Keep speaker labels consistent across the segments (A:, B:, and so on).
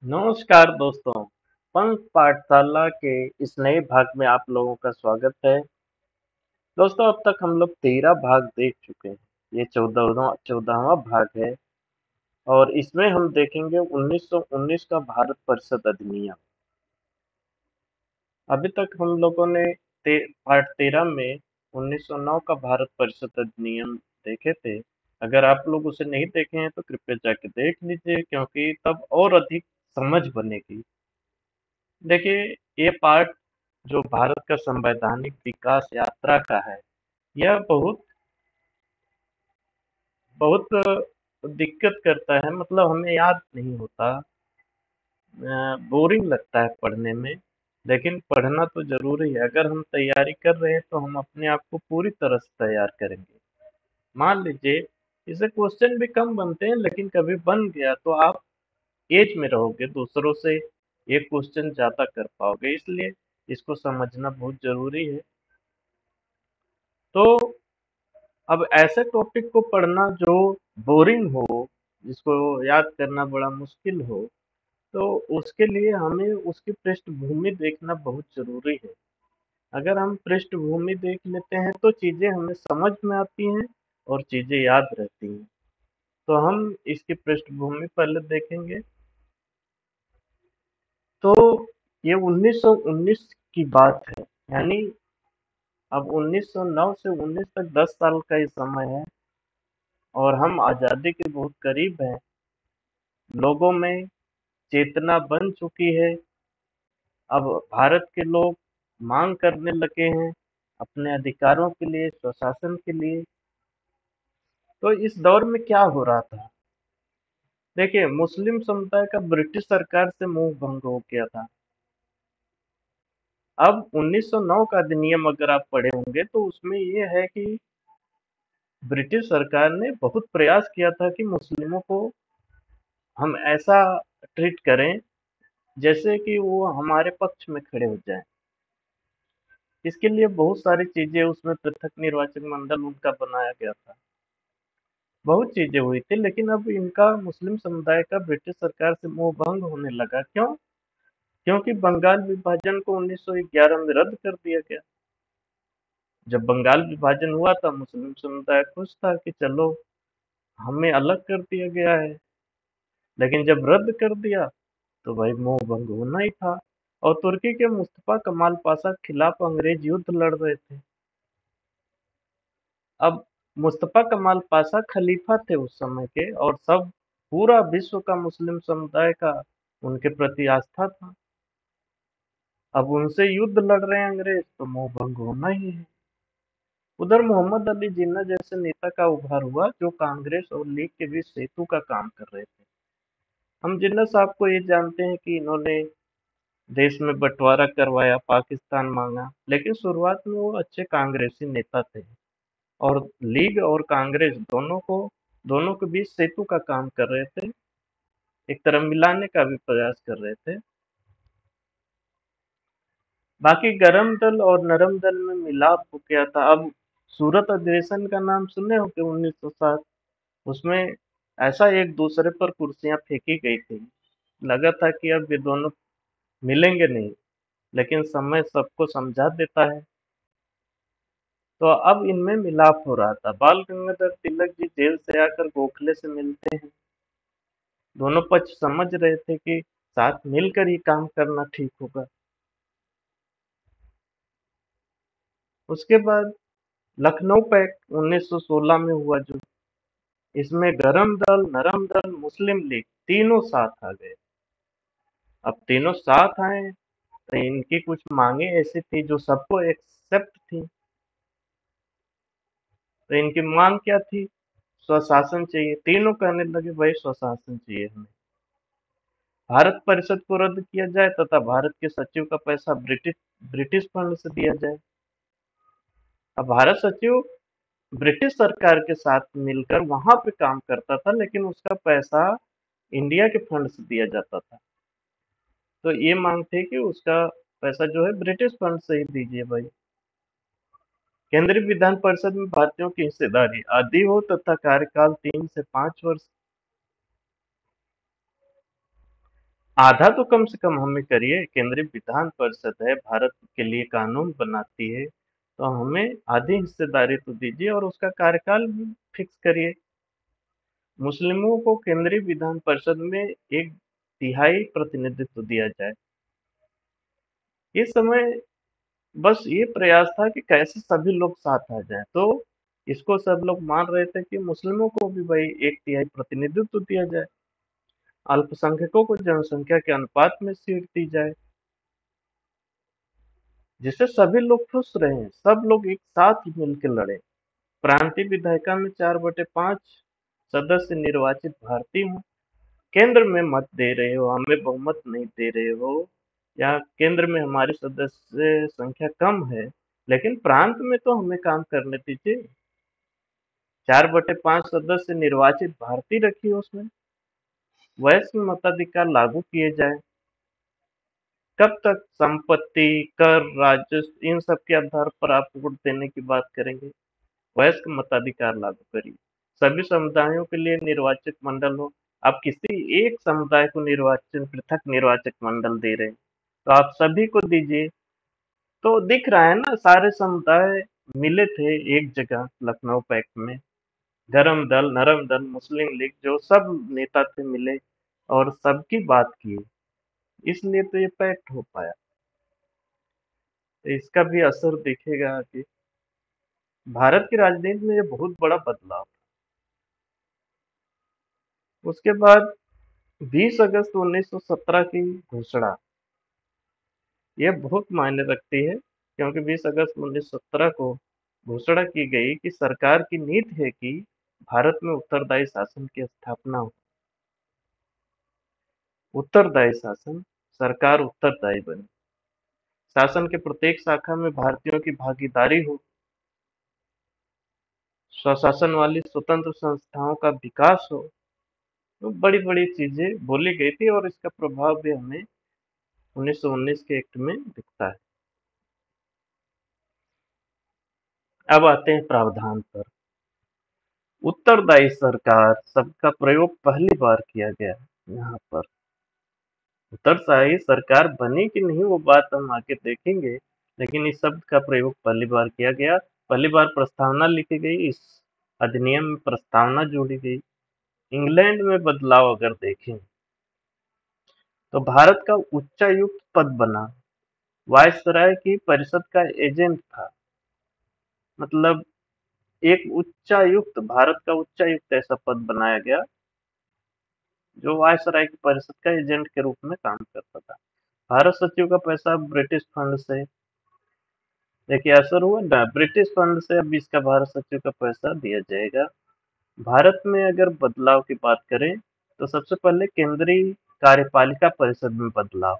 A: नमस्कार दोस्तों। पंथ पाठशाला के इस नए भाग में आप लोगों का स्वागत है। दोस्तों, अब तक हम लोग 13 भाग देख चुके हैं। ये 14वां भाग है और इसमें हम देखेंगे 1919 का भारत परिषद अधिनियम। अभी तक हम लोगों ने पार्ट 13 में 1909 का भारत परिषद अधिनियम देखे थे। अगर आप लोग उसे नहीं देखे हैं तो कृपया जाके देख लीजिए, क्योंकि तब और अधिक समझ बनेगी। देखिए, ये पार्ट जो भारत का संवैधानिक विकास यात्रा का है, यह बहुत बहुत दिक्कत करता है। मतलब हमें याद नहीं होता, बोरिंग लगता है पढ़ने में। लेकिन पढ़ना तो जरूरी है। अगर हम तैयारी कर रहे हैं तो हम अपने आप को पूरी तरह से तैयार करेंगे। मान लीजिए, इसे क्वेश्चन भी कम बनते हैं, लेकिन कभी बन गया तो आप एज में रहोगे, दूसरों से ये क्वेश्चन ज्यादा कर पाओगे। इसलिए इसको समझना बहुत जरूरी है। तो अब ऐसे टॉपिक को पढ़ना जो बोरिंग हो, जिसको याद करना बड़ा मुश्किल हो, तो उसके लिए हमें उसकी पृष्ठभूमि देखना बहुत जरूरी है। अगर हम पृष्ठभूमि देख लेते हैं तो चीजें हमें समझ में आती हैं और चीजें याद रहती हैं। तो हम इसकी पृष्ठभूमि पहले देखेंगे। तो ये 1919 की बात है, यानी अब 1909 से 19 तक 10 साल का ये समय है और हम आजादी के बहुत करीब हैं। लोगों में चेतना बन चुकी है। अब भारत के लोग मांग करने लगे हैं अपने अधिकारों के लिए, स्वशासन के लिए। तो इस दौर में क्या हो रहा था? देखिए, मुस्लिम समुदाय का ब्रिटिश सरकार से मुंह भंग हो गया था। अब 1909 का अधिनियम अगर आप पढ़े होंगे तो उसमें ये है कि ब्रिटिश सरकार ने बहुत प्रयास किया था कि मुस्लिमों को हम ऐसा ट्रीट करें जैसे कि वो हमारे पक्ष में खड़े हो जाएं। इसके लिए बहुत सारी चीजें, उसमें पृथक निर्वाचन मंडल उनका बनाया गया था। बहुत चीजें हुई थी, लेकिन अब इनका मुस्लिम समुदाय का ब्रिटिश सरकार से मोह भंग होने लगा। क्यों? क्योंकि बंगाल विभाजन को 1911 में रद्द कर दिया गया। जब बंगाल विभाजन हुआ था, मुस्लिम समुदाय खुश था कि चलो, हमें अलग कर दिया गया है। लेकिन जब रद्द कर दिया तो भाई मोह भंग होना ही था। और तुर्की के मुस्तफा कमाल पाशा के खिलाफ अंग्रेज युद्ध लड़ रहे थे। अब मुस्तफा कमाल पाशा खलीफा थे उस समय के, और सब पूरा विश्व का मुस्लिम समुदाय का उनके प्रति आस्था था। अब उनसे युद्ध लड़ रहे हैं अंग्रेज, तो मोह भंग होना ही है। उधर मोहम्मद अली जिन्ना जैसे नेता का उभार हुआ, जो कांग्रेस और लीग के बीच सेतु का काम कर रहे थे। हम जिन्ना साहब को ये जानते हैं कि इन्होंने देश में बंटवारा करवाया, पाकिस्तान मांगा, लेकिन शुरुआत में वो अच्छे कांग्रेसी नेता थे और लीग और कांग्रेस दोनों के बीच सेतु का काम कर रहे थे। एक तरह मिलाने का भी प्रयास कर रहे थे। बाकी गरम दल और नरम दल में मिलाप हो गया था। अब सूरत अधिवेशन का नाम सुने होंगे 1907। उसमें ऐसा एक दूसरे पर कुर्सियां फेंकी गई थी, लगा था कि अब ये दोनों मिलेंगे नहीं। लेकिन समय सबको समझा देता है। तो अब इनमें मिलाप हो रहा था। बाल गंगाधर तिलक जी जेल से आकर गोखले से मिलते हैं। दोनों पक्ष समझ रहे थे कि साथ मिलकर ही काम करना ठीक होगा। उसके बाद लखनऊ पैक्ट 1916 में हुआ, जो इसमें गरम दल, नरम दल, मुस्लिम लीग तीनों साथ आ गए। अब तीनों साथ आए तो इनकी कुछ मांगे ऐसी थी जो सबको एक्सेप्ट थी। तो इनकी मांग क्या थी? स्वशासन चाहिए। तीनों कहने लगे भाई स्वशासन चाहिए हमें। भारत परिषद को रद्द किया जाए तथा भारत के सचिव का पैसा ब्रिटिश ब्रिटिश फंड से दिया जाए। अब भारत सचिव ब्रिटिश सरकार के साथ मिलकर वहां पे काम करता था, लेकिन उसका पैसा इंडिया के फंड से दिया जाता था। तो ये मांग थी कि उसका पैसा जो है ब्रिटिश फंड से ही दीजिए भाई। केंद्रीय विधान परिषद में भारतीयों की हिस्सेदारी आधी हो तथा कार्यकाल 3 से 5 वर्ष। आधा तो कम से कम हमें करिए। केंद्रीय विधान परिषद है, भारत के लिए कानून बनाती है, तो हमें आधी हिस्सेदारी तो दीजिए और उसका कार्यकाल भी फिक्स करिए। मुस्लिमों को केंद्रीय विधान परिषद में एक तिहाई प्रतिनिधित्व दिया जाए। इस समय बस ये प्रयास था कि कैसे सभी लोग साथ आ जाएं। तो इसको सब लोग मान रहे थे कि मुस्लिमों को भी भाई एक तिहाई प्रतिनिधित्व दिया जाए, अल्पसंख्यकों को जनसंख्या के अनुपात में सीट दी जाए, जिससे सभी लोग खुश रहें, सब लोग एक साथ मिलकर लड़े। प्रांतीय विधायिका में 4/5 सदस्य निर्वाचित भारतीय हों। केंद्र में मत दे रहे हो, हमें बहुमत नहीं दे रहे हो, या केंद्र में हमारी सदस्य संख्या कम है, लेकिन प्रांत में तो हमें काम करने दीजिए। 4/5 सदस्य निर्वाचित भारतीय रखिए उसमें। वयस्क मताधिकार लागू किए जाए। कब तक संपत्ति, कर, राजस्व इन सब के आधार पर आप वोट देने की बात करेंगे? वयस्क मताधिकार लागू करिए। सभी समुदायों के लिए निर्वाचक मंडल हो। आप किसी एक समुदाय को निर्वाचन पृथक निर्वाचक मंडल दे रहे हैं, तो आप सभी को दीजिए। तो दिख रहा है ना, सारे समुदाय मिले थे एक जगह लखनऊ पैक्ट में। गरम दल, नरम दल, मुस्लिम लीग, जो सब नेता थे मिले और सबकी बात की, इसलिए तो ये पैक्ट हो पाया। तो इसका भी असर दिखेगा कि भारत की राजनीति में ये बहुत बड़ा बदलाव। उसके बाद 20 अगस्त 1917 की घोषणा, ये बहुत मायने रखती है, क्योंकि 20 अगस्त 1917 को घोषणा की गई कि सरकार की नीति है कि भारत में उत्तरदायी शासन की स्थापना हो। उत्तरदायी शासन, सरकार उत्तरदायी बने, शासन के प्रत्येक शाखा में भारतीयों की भागीदारी हो, स्वशासन वाली स्वतंत्र संस्थाओं का विकास हो। तो बड़ी बड़ी चीजें बोली गई थी और इसका प्रभाव भी हमें 1919 के एक्ट में दिखता है। अब आते हैं प्रावधान पर। उत्तरदायी सरकार शब्द का प्रयोग पहली बार किया गया है यहाँ पर। उत्तरदायी सरकार बनी कि नहीं वो बात हम आगे देखेंगे, लेकिन इस शब्द का प्रयोग पहली बार किया गया। पहली बार प्रस्तावना लिखी गई, इस अधिनियम में प्रस्तावना जोड़ी गई। इंग्लैंड में बदलाव अगर देखें तो भारत का उच्चायुक्त पद बना, वायसराय की परिषद का एजेंट था। मतलब एक उच्चायुक्त, भारत का उच्चायुक्त ऐसा पद बनाया गया जो वायसराय की परिषद का एजेंट के रूप में काम करता था। भारत सचिव का पैसा ब्रिटिश फंड से, देखिए असर हुआ ना, ब्रिटिश फंड से अब इसका भारत सचिव का पैसा दिया जाएगा। भारत में अगर बदलाव की बात करें तो सबसे पहले केंद्रीय कार्यपालिका परिषद में बदलाव।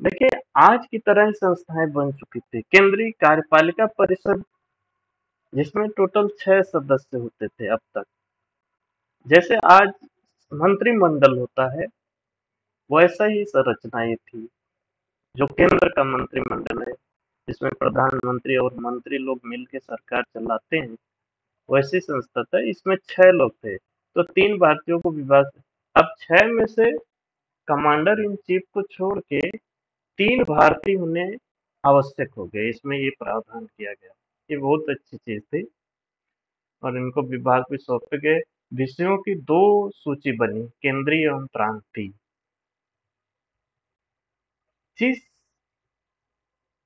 A: देखिए आज की तरह ही संस्थाएं बन चुकी थी। केंद्रीय कार्यपालिका परिषद जिसमें टोटल 6 सदस्य होते थे अब तक। जैसे आज मंत्रिमंडल होता है, वैसा ही संरचना ये थी। जो केंद्र का मंत्रिमंडल है, जिसमें प्रधानमंत्री और मंत्री लोग मिलकर सरकार चलाते हैं, वैसी संस्था था। इसमें 6 लोग थे, तो 3 भारतीयों को विभाग, अब 6 में से कमांडर इन चीफ को छोड़ के 3 भारतीय होने आवश्यक हो गए। इसमें ये प्रावधान किया गया। ये बहुत अच्छी चीज थी और इनको विभाग भी सौंपे गए। विषयों की 2 सूची बनी, केंद्रीय एवं प्रांतीय। जिस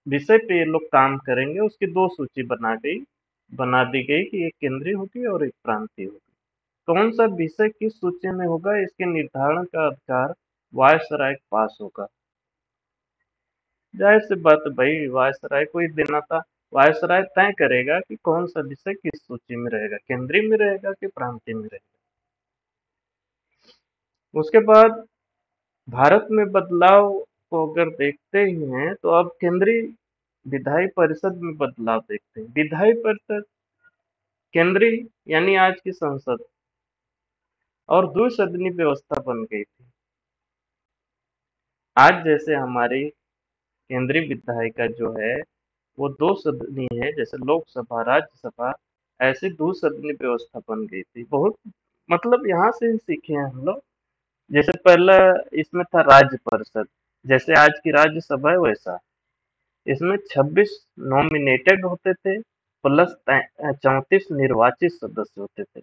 A: विषय पे ये लोग काम करेंगे उसकी 2 सूची बना दी गई कि एक केंद्रीय होगी और एक प्रांतीय होगी। कौन सा विषय किस सूची में होगा, इसके निर्धारण का अधिकार वायसराय के पास होगा। जाहिर सी बात है भाई, वायसराय को ही देना था। वायसराय तय करेगा कि कौन सा विषय किस सूची में रहेगा, केंद्रीय में रहेगा कि प्रांतीय में रहेगा। उसके बाद भारत में बदलाव को अगर देखते ही हैं तो अब केंद्रीय विधायी परिषद में बदलाव देखते हैं। विधायी परिषद केंद्रीय यानी आज की संसद और द्विसदनी व्यवस्था बन गई थी। आज जैसे हमारी केंद्रीय विधायिका जो है वो 2 सदनी है, जैसे लोकसभा राज्यसभा, ऐसी 2 सदनी व्यवस्था बन गई थी। बहुत मतलब यहाँ से ही सीखे हैं हम लोग जैसे पहला इसमें था राज्य परिषद, जैसे आज की राज्यसभा है वैसा। इसमें 26 नॉमिनेटेड होते थे प्लस 34 निर्वाचित सदस्य होते थे।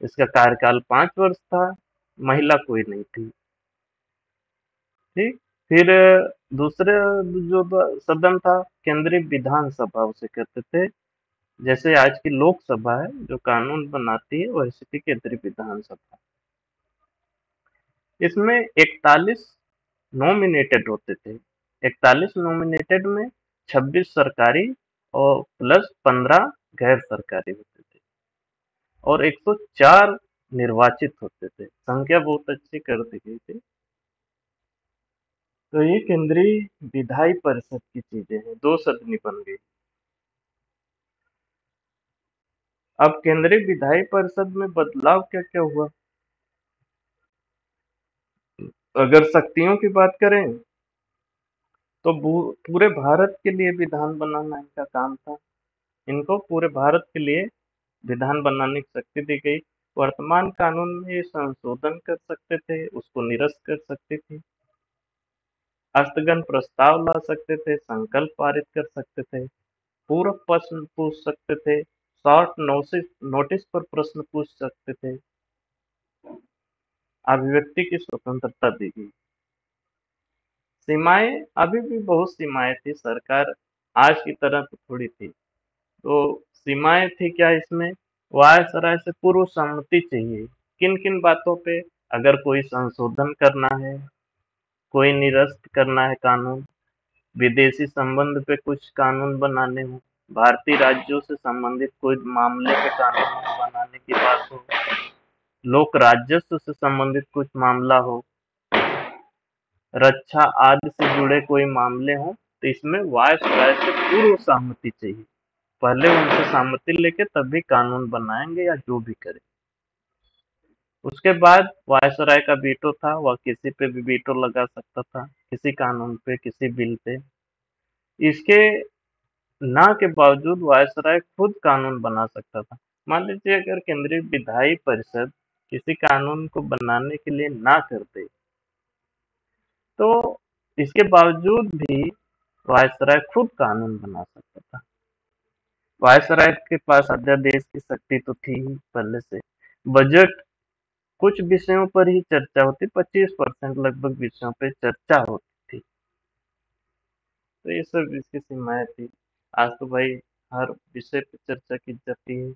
A: इसका कार्यकाल 5 वर्ष था। महिला कोई नहीं थी। ठीक। फिर दूसरे जो सदन था, केंद्रीय विधानसभा उसे कहते थे। जैसे आज की लोकसभा है जो कानून बनाती है, वैसे की केंद्रीय विधानसभा। इसमें 41 नॉमिनेटेड होते थे। 41 नॉमिनेटेड में 26 सरकारी और प्लस 15 गैर सरकारी होते थे, और 104 निर्वाचित होते थे। संख्या बहुत अच्छी कर दी गई थी। तो ये केंद्रीय विधायी परिषद की चीजें हैं, दो सदनी बन गई। अब केंद्रीय विधायी परिषद में बदलाव क्या क्या हुआ? अगर शक्तियों की बात करें तो पूरे भारत के लिए विधान बनाना इनका काम था। इनको पूरे भारत के लिए विधान बनाने की शक्ति दी गई। वर्तमान कानून में ये संशोधन कर सकते थे, उसको निरस्त कर सकते थे, स्थगन प्रस्ताव ला सकते थे, संकल्प पारित कर सकते थे, पूरक प्रश्न पूछ सकते थे, शॉर्ट नोटिस नोटिस पर प्रश्न पूछ सकते थे। अभिव्यक्ति की स्वतंत्रता दी गई। सीमाएं, अभी भी बहुत सीमाएं थी। सरकार आज की तरह तो थोड़ी थी। तो सीमाएं थी क्या इसमें? वायसराय से पूर्व सम्मति चाहिए। किन किन बातों पे? अगर कोई संशोधन करना है, कोई निरस्त करना है कानून, विदेशी संबंध पे कुछ कानून बनाने हो, भारतीय राज्यों से संबंधित कोई मामले पे कानून बनाने की बात हो, लोक राजस्व से संबंधित कुछ मामला हो, रक्षा आदि से जुड़े कोई मामले हो, तो इसमें वायसराय से पूर्व सहमति चाहिए। पहले उनसे सहमति लेके तभी कानून बनाएंगे या जो भी करें। उसके बाद वायसराय का वीटो था, वह किसी पे भी वीटो लगा सकता था, किसी कानून पे, किसी बिल पे। इसके ना के बावजूद वायसराय खुद कानून बना सकता था। मान लीजिए अगर केंद्रीय विधायी परिषद किसी कानून को बनाने के लिए ना करते, तो इसके बावजूद भी वायसराय खुद कानून बना सकता था। वायसराय के पास अध्यादेश की शक्ति तो थी ही पहले से। बजट, कुछ विषयों पर ही चर्चा होती, 25% लगभग विषयों पे चर्चा होती थी। तो ये सब इसकी सीमाएं थी। आज तो भाई हर विषय पे चर्चा की जाती है।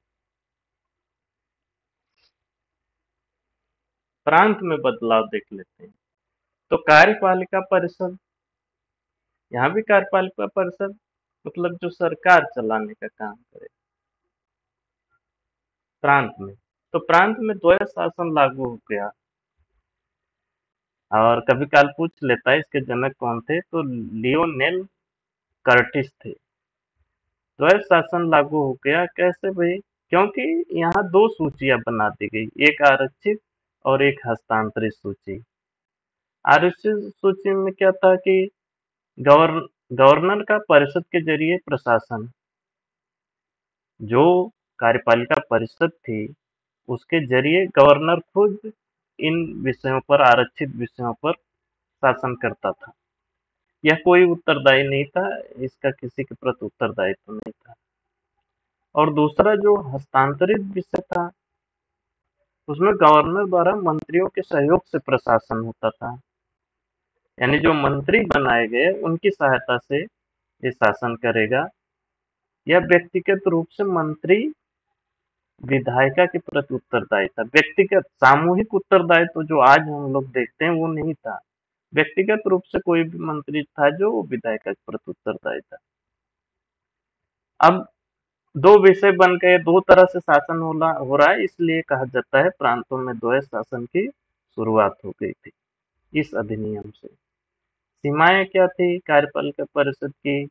A: प्रांत में बदलाव देख लेते हैं। तो कार्यपालिका परिषद, यहाँ भी कार्यपालिका परिषद मतलब जो सरकार चलाने का काम करे। प्रांत में, तो प्रांत में द्वैध शासन लागू हो गया। और कभी काल पूछ लेता है इसके जनक कौन थे, तो लियोनेल कर्टिस थे। द्वैध शासन लागू हो गया। कैसे भाई? क्योंकि यहाँ दो सूचियां बना दी गई, एक आरक्षित और एक हस्तांतरित सूची। आरक्षित सूची में क्या था कि गवर्नर का परिषद के जरिए प्रशासन, जो कार्यपालिका परिषद थी उसके जरिए गवर्नर खुद इन विषयों पर, आरक्षित विषयों पर शासन करता था। यह कोई उत्तरदायी नहीं था, इसका किसी के प्रति उत्तरदायित्व नहीं था। और दूसरा जो हस्तांतरित विषय था, उसमें गवर्नर द्वारा मंत्रियों के सहयोग से प्रशासन होता था। यानी जो मंत्री बनाए गए उनकी सहायता से ये शासन करेगा। यह व्यक्तिगत रूप से मंत्री विधायिका के प्रति उत्तरदायी था। व्यक्तिगत, सामूहिक उत्तरदायित्व जो आज हम लोग देखते हैं वो नहीं था। व्यक्तिगत रूप से कोई भी मंत्री था जो विधायिका के प्रति उत्तरदायी था। अब दो विषय बन गए, दो तरह से शासन हो रहा है, इसलिए कहा जाता है प्रांतों में द्वैध शासन की शुरुआत हो गई थी इस अधिनियम से। सीमाएं क्या थी कार्यपालिका परिषद की?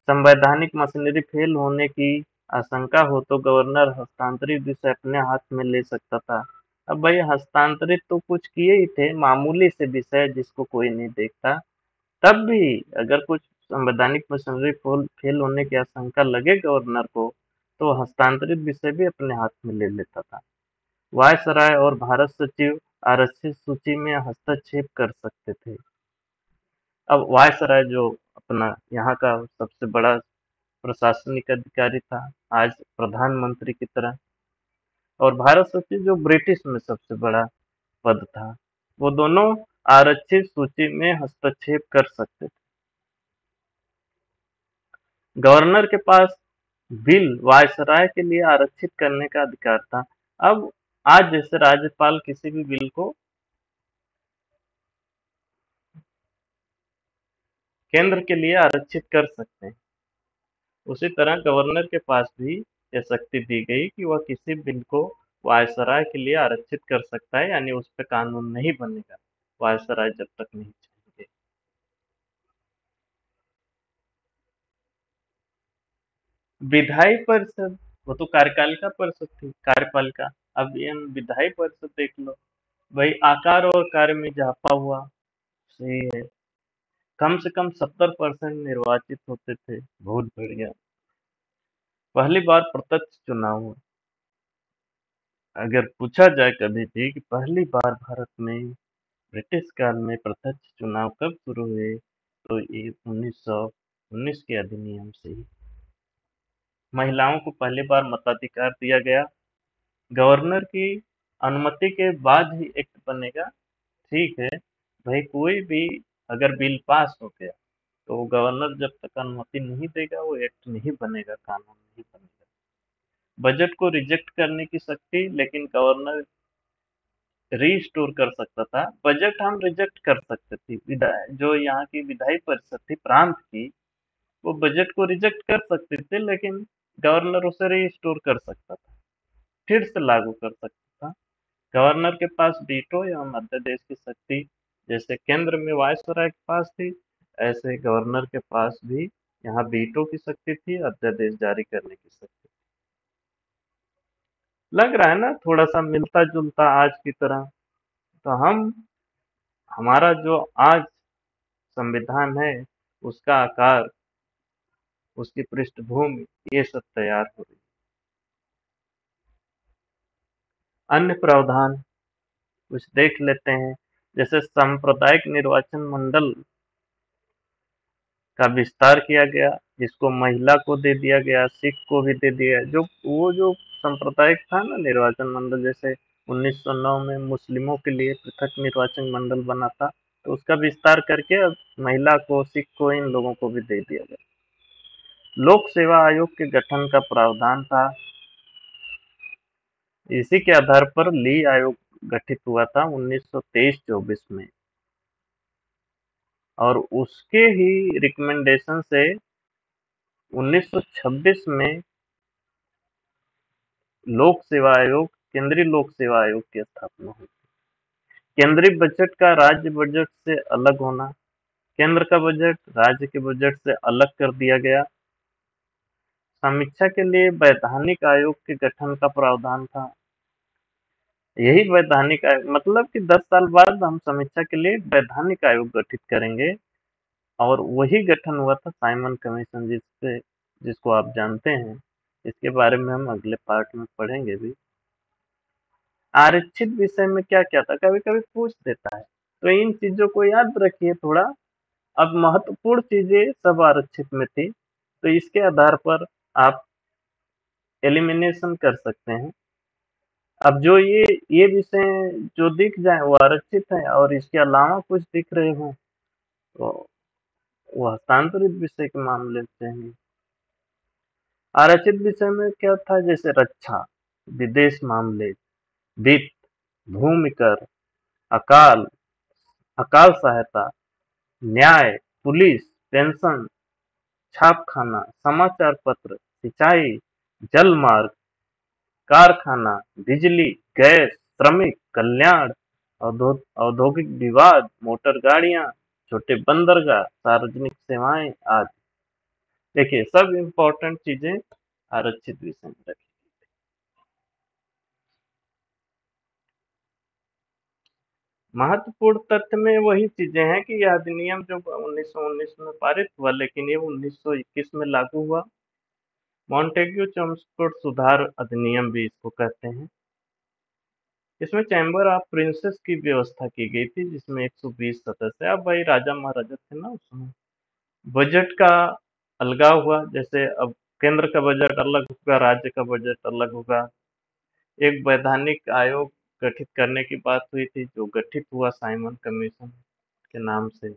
A: संवैधानिक मशीनरी फेल होने की आशंका हो तो गवर्नर हस्तांतरित विषय अपने हाथ में ले सकता था। अब भाई हस्तांतरित तो कुछ किए ही थे, मामूली से विषय जिसको कोई नहीं देखता, तब भी अगर कुछ संवैधानिक मशीनरी फेल होने की आशंका लगे गवर्नर को, तो हस्तांतरित विषय भी अपने हाथ में ले लेता था। वायसराय और भारत सचिव आरक्षित सूची में हस्तक्षेप कर सकते थे। अब वायसराय जो अपना यहाँ का सबसे बड़ा प्रशासनिक अधिकारी था, आज प्रधानमंत्री की तरह, और भारत सचिव जो ब्रिटिश में सबसे बड़ा पद था, वो दोनों आरक्षित सूची में हस्तक्षेप कर सकते थे। गवर्नर के पास बिल वायसराय के लिए आरक्षित करने का अधिकार था। अब आज जैसे राज्यपाल किसी भी बिल को केंद्र के लिए आरक्षित कर सकते हैं, उसी तरह गवर्नर के पास भी यह शक्ति दी गई कि वह किसी बिल को वायसराय के लिए आरक्षित कर सकता है, यानी उस पर कानून नहीं बनेगा वायसराय जब तक नहीं चाहेंगे। विधायी परिषद, वो तो कार्यपालिका परिषद थी, कार्यपालिका। अब ये हम विधायी परिषद देख लो, भाई आकार और कार्य में इजाफा हुआ, सही है। कम से कम 70% निर्वाचित होते थे, बहुत बढ़िया। पहली बार प्रत्यक्ष चुनाव हुआ। अगर पूछा जाए कभी भी कि पहली बार भारत में ब्रिटिश काल में प्रत्यक्ष चुनाव कब शुरू हुए, तो ये 1919 के अधिनियम से ही महिलाओं को पहली बार मताधिकार दिया गया। गवर्नर की अनुमति के बाद ही एक्ट बनेगा। ठीक है भाई, कोई भी अगर बिल पास हो गया तो गवर्नर जब तक अनुमति नहीं देगा वो एक्ट नहीं बनेगा, कानून नहीं बनेगा। बजट को रिजेक्ट करने की शक्ति लेकिन गवर्नर रीस्टोर कर सकता था। बजट हम रिजेक्ट कर सकते थे, जो यहाँ की विधायी परिषद थी प्रांत की, वो बजट को रिजेक्ट कर सकते थे, लेकिन गवर्नर उसे रीस्टोर कर सकता था, फिर से लागू कर सकता था। गवर्नर के पास वीटो एवं अध्यादेश की शक्ति जैसे केंद्र में वायसराय के पास थी, ऐसे गवर्नर के पास भी यहाँ वीटो की शक्ति थी, अध्यादेश जारी करने की शक्ति। लग रहा है ना थोड़ा सा मिलता जुलता आज की तरह। तो हमारा जो आज संविधान है, उसका आकार, उसकी पृष्ठभूमि, ये सब तैयार हो रही है। अन्य प्रावधान कुछ देख लेते हैं, जैसे सांप्रदायिक निर्वाचन मंडल का विस्तार किया गया, जिसको महिला को दे दिया गया, सिख को भी दे दिया। जो सांप्रदायिक था ना निर्वाचन मंडल, जैसे 1909 में मुस्लिमों के लिए पृथक निर्वाचन मंडल बना था, तो उसका विस्तार करके अब महिला को, सिख को, इन लोगों को भी दे दिया गया। लोक सेवा आयोग के गठन का प्रावधान था। इसी के आधार पर ली आयोग गठित हुआ था 1923-24 में, और उसके ही रिकमेंडेशन से 1926 में लोक सेवा आयोग, केंद्रीय लोक सेवा आयोग की स्थापना हुई। केंद्रीय बजट का राज्य बजट से अलग होना, केंद्र का बजट राज्य के बजट से अलग कर दिया गया। समीक्षा के लिए वैधानिक आयोग के गठन का प्रावधान था। यही वैधानिक आयोग मतलब कि 10 साल बाद हम समीक्षा के लिए वैधानिक आयोग गठित करेंगे, और वही गठन हुआ था साइमन कमीशन, जिसको आप जानते हैं। इसके बारे में हम अगले पार्ट में पढ़ेंगे भी। आरक्षित विषय में क्या क्या था, कभी कभी पूछ देता है, तो इन चीजों को याद रखिए थोड़ा। अब महत्वपूर्ण चीजें सब आरक्षित में थी, तो इसके आधार पर आप एलिमिनेशन कर सकते हैं। अब जो ये विषय जो दिख जाए वो आरक्षित है, और इसके अलावा कुछ दिख रहे हो तो वो हस्तांतरित विषय के मामले से हैं। आरक्षित विषय में क्या था, जैसे रक्षा, विदेश मामले, वित्त, भूमि कर, अकाल, अकाल सहायता, न्याय, पुलिस, पेंशन, छापखाना, समाचार पत्र, सिंचाई, जल मार्ग, कारखाना, बिजली, गैस, श्रमिक कल्याण, औद्योगिक विवाद, मोटर गाड़ियां, छोटे बंदरगाह, सार्वजनिक सेवाएं आदि। देखिए सब इम्पोर्टेंट चीजें आरक्षित विषय में रखी। महत्वपूर्ण तथ्य में वही चीजें हैं कि यह अधिनियम जो 1919 में पारित हुआ, लेकिन ये 1921 में लागू हुआ। मॉन्टेग्यू चेम्स्फोर्ड सुधार अधिनियम भी इसको कहते हैं। इसमें चैम्बर ऑफ प्रिंसेस की व्यवस्था की गई थी, जिसमें 120 सदस्य। अब भाई राजा महाराजा थे ना उसमें। बजट का अलगाव हुआ, जैसे अब केंद्र का बजट अलग होगा, राज्य का बजट अलग होगा। एक वैधानिक आयोग गठित करने की बात हुई थी, जो गठित हुआ साइमन कमीशन के नाम से।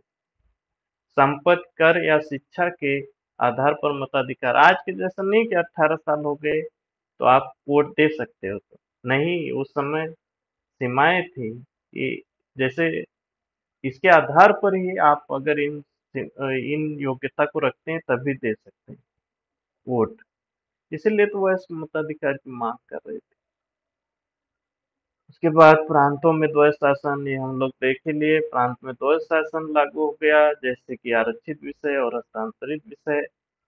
A: संपत्ति कर या शिक्षा के आधार पर मताधिकार, आज के जैसा नहीं कि 18 साल हो गए तो आप वोट दे सकते हो, तो नहीं, उस समय सीमाएं थी कि जैसे इसके आधार पर ही आप अगर इन योग्यता को रखते हैं तभी दे सकते हैं वोट। इसीलिए तो वह इस मताधिकार की मांग कर रहे थे। उसके बाद प्रांतों में द्वैत शासन, ये हम लोग देख ही लिए। प्रांत में द्वैत शासन लागू हो गया, जैसे कि आरक्षित विषय और हस्तांतरित विषय,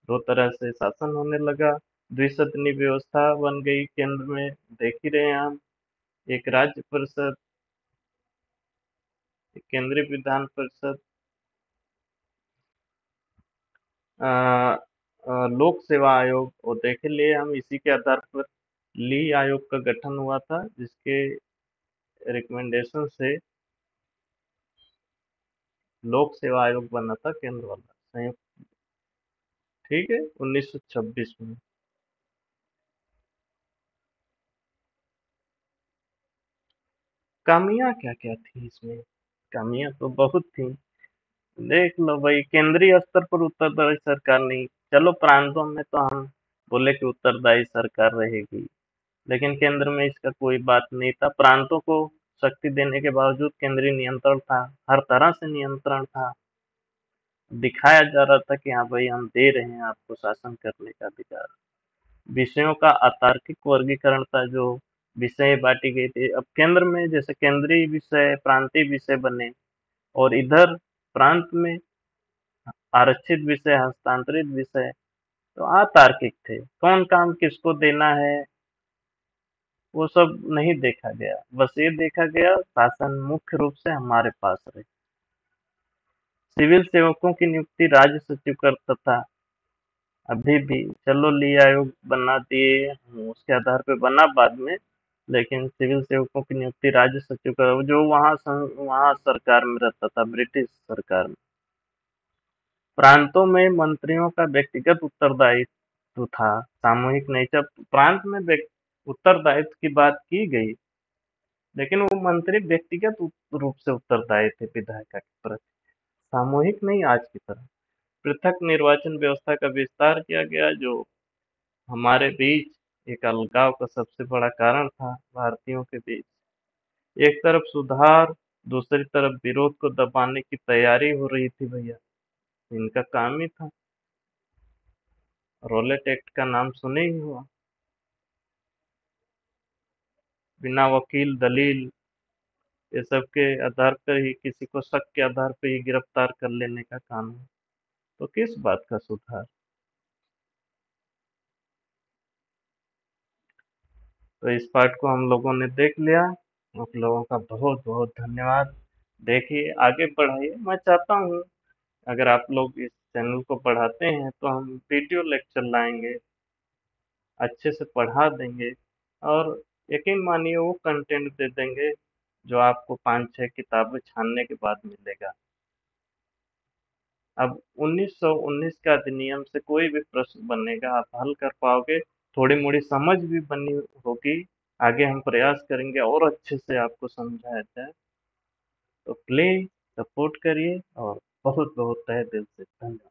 A: दो तरह से शासन होने लगा। द्विसदनी व्यवस्था बन गई केंद्र में, देख ही रहे हैं हम। एक राज्य परिषद, एक केंद्रीय विधान परिषद, अ, लोक सेवा आयोग, और देख ही लिए हम। इसी के आधार पर ली आयोग का गठन हुआ था, जिसके रिकमेंडेशन से लोक सेवा आयोग बना था केंद्र वाला, संयुक्त। ठीक है, 1926 में। खामियां क्या क्या थी इसमें? खामियां तो बहुत थी। देख लो भाई, केंद्रीय स्तर पर उत्तरदायी सरकार नहीं। चलो प्रांतों में तो हम बोले कि उत्तरदायी सरकार रहेगी, लेकिन केंद्र में इसका कोई बात नहीं था। प्रांतों को शक्ति देने के बावजूद केंद्रीय नियंत्रण था, हर तरह से नियंत्रण था। दिखाया जा रहा था कि हाँ भाई, हम दे रहे हैं आपको शासन करने का अधिकार। विषयों का अतार्किक वर्गीकरण था, जो विषय बांटी गई थी। अब केंद्र में जैसे केंद्रीय विषय, प्रांतीय विषय बने, और इधर प्रांत में आरक्षित विषय, हस्तांतरित विषय, तो अतार्किक थे। कौन काम किसको देना है, वो सब नहीं देखा गया। बस ये देखा गया शासन मुख्य रूप से हमारे पास रहे। सिविल सेवकों की नियुक्ति राज्य सचिव करता था। अभी भी चलो ली आयोग बना दिए, उसके आधार पे बना बाद में, लेकिन सिविल सेवकों की नियुक्ति राज्य सचिव का, जो वहाँ सरकार में रहता था, ब्रिटिश सरकार में। प्रांतों में मंत्रियों का व्यक्तिगत उत्तरदायित्व था, सामूहिक नहीं। जब प्रांत में उत्तरदायित्व की बात की गई, लेकिन वो मंत्री व्यक्तिगत रूप से उत्तरदायी थे विधायिका के प्रति, सामूहिक नहीं आज की तरह। पृथक निर्वाचन व्यवस्था का विस्तार किया गया, जो हमारे बीच एक अलगाव का सबसे बड़ा कारण था भारतीयों के बीच। एक तरफ सुधार, दूसरी तरफ विरोध को दबाने की तैयारी हो रही थी भैया। इनका काम ही था। रॉलेट एक्ट का नाम सुने ही हुआ। बिना वकील दलील, ये सब के आधार पर ही, किसी को शक के आधार पर ही गिरफ्तार कर लेने का कानून। तो किस बात का सुधार? तो इस पार्ट को हम लोगों ने देख लिया। आप लोगों का बहुत बहुत धन्यवाद। देखिए, आगे बढ़ाइए। मैं चाहता हूँ अगर आप लोग इस चैनल को बढ़ाते हैं तो हम वीडियो लेक्चर लाएंगे, अच्छे से पढ़ा देंगे, और यकीन मानिए वो कंटेंट दे देंगे जो आपको 5-6 किताबें छानने के बाद मिलेगा। अब 1919 का अधिनियम से कोई भी प्रश्न बनेगा, आप हल कर पाओगे। थोड़ी मोड़ी समझ भी बनी होगी। आगे हम प्रयास करेंगे और अच्छे से आपको समझाया जाए। तो प्लीज सपोर्ट करिए, और बहुत बहुत तहे दिल से धन्यवाद।